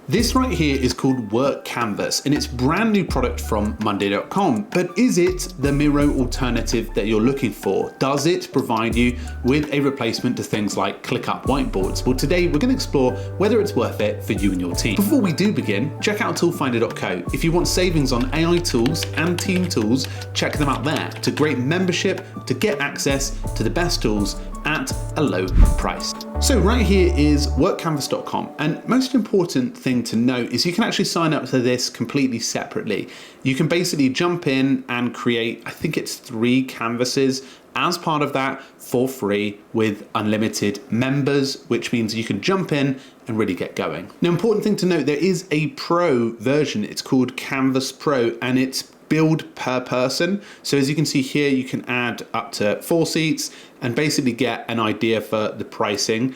This right here is called Work Canvas, and it's a brand new product from Monday.com. But is it the Miro alternative that you're looking for? Does it provide you with a replacement to things like ClickUp whiteboards? Well, today we're going to explore whether it's worth it for you and your team. Before we do begin, check out toolfinder.co. If you want savings on AI tools and team tools, check them out there. It's a great membership to get access to the best tools at a low price. So right here is workcanvas.com, and most important thing to note is you can actually sign up to this completely separately. You can basically jump in and create, I think it's 3 canvases as part of that for free with unlimited members, which means you can jump in and really get going. Now, important thing to note, there is a pro version. It's called Canvas Pro, and it's build per person. So as you can see here, you can add up to 4 seats and basically get an idea for the pricing.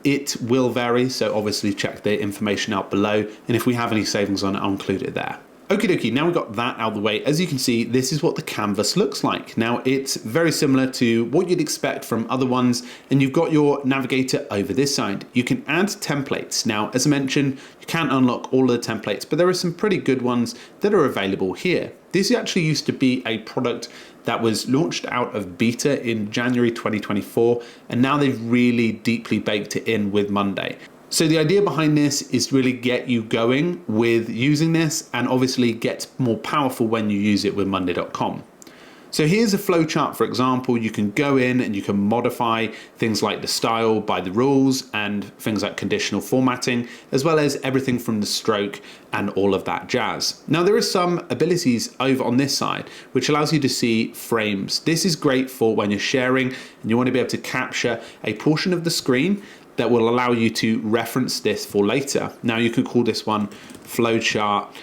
It will vary, so obviously check the information out below, and if we have any savings on it, I'll include it there. Okie dokie, now we've got that out of the way. As you can see, this is what the canvas looks like. Now, it's very similar to what you'd expect from other ones, and you've got your navigator over this side. You can add templates. Now, as I mentioned, you can't unlock all of the templates, but there are some pretty good ones that are available here. This actually used to be a product that was launched out of beta in January 2024, and now they've really deeply baked it in with Monday. So the idea behind this is to really get you going with using this, and obviously gets more powerful when you use it with Monday.com. So here's a flowchart, for example. You can go in and you can modify things like the style by the rules and things like conditional formatting, as well as everything from the stroke and all of that jazz. Now, there are some abilities over on this side, which allows you to see frames. This is great for when you're sharing and you want to be able to capture a portion of the screen that will allow you to reference this for later. Now, you could call this one flowchart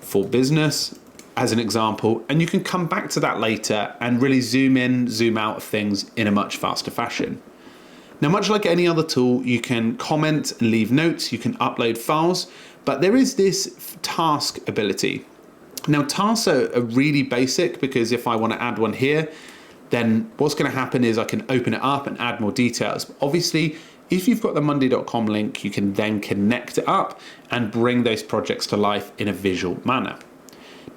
for business as an example, and you can come back to that later and really zoom in, zoom out of things in a much faster fashion. Now, much like any other tool, you can comment and leave notes, you can upload files, but there is this task ability. Now, tasks are really basic, because if I want to add one here, then what's going to happen is I can open it up and add more details. But obviously, if you've got the Monday.com link, you can then connect it up and bring those projects to life in a visual manner.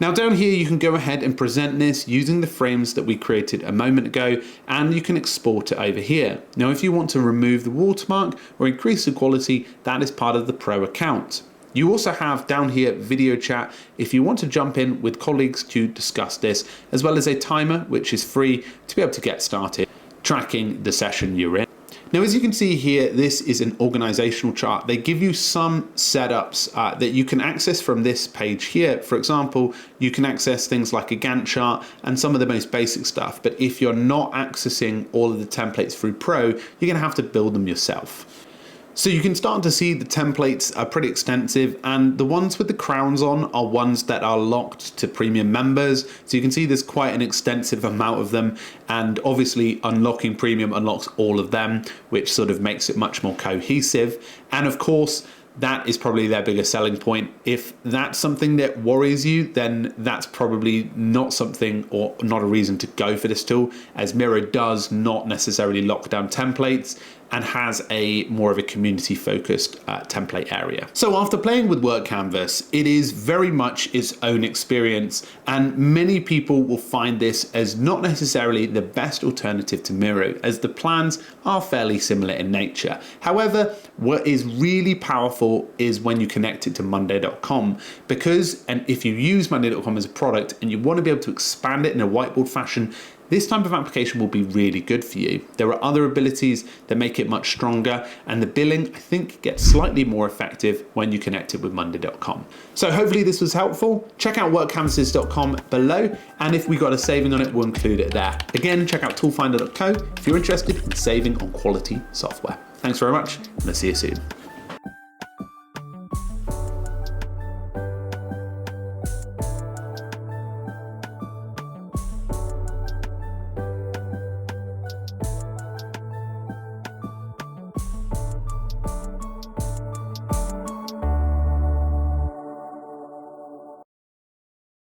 Now, down here, you can go ahead and present this using the frames that we created a moment ago, and you can export it over here. Now, if you want to remove the watermark or increase the quality, that is part of the Pro account. You also have down here video chat if you want to jump in with colleagues to discuss this, as well as a timer, which is free to be able to get started tracking the session you're in. Now, as you can see here, this is an organizational chart. They give you some setups that you can access from this page here. For example, you can access things like a Gantt chart and some of the most basic stuff. But if you're not accessing all of the templates through Pro, you're going to have to build them yourself. So you can start to see the templates are pretty extensive, and the ones with the crowns on are ones that are locked to premium members. So you can see there's quite an extensive amount of them, and obviously unlocking premium unlocks all of them, which sort of makes it much more cohesive. And of course, that is probably their biggest selling point. If that's something that worries you, then that's probably not something or not a reason to go for this tool, as Miro does not necessarily lock down templates and has a more of a community focused template area. So after playing with Work Canvas, it is very much its own experience, and many people will find this as not necessarily the best alternative to Miro, as the plans are fairly similar in nature. However, what is really powerful is when you connect it to Monday.com, because, and if you use Monday.com as a product and you want to be able to expand it in a whiteboard fashion, this type of application will be really good for you. There are other abilities that make it much stronger, and the billing, I think, gets slightly more effective when you connect it with Monday.com. So hopefully this was helpful. Check out workcanvases.com below, and if we got a saving on it, we'll include it there. Again, check out toolfinder.co if you're interested in saving on quality software. Thanks very much, and I'll see you soon.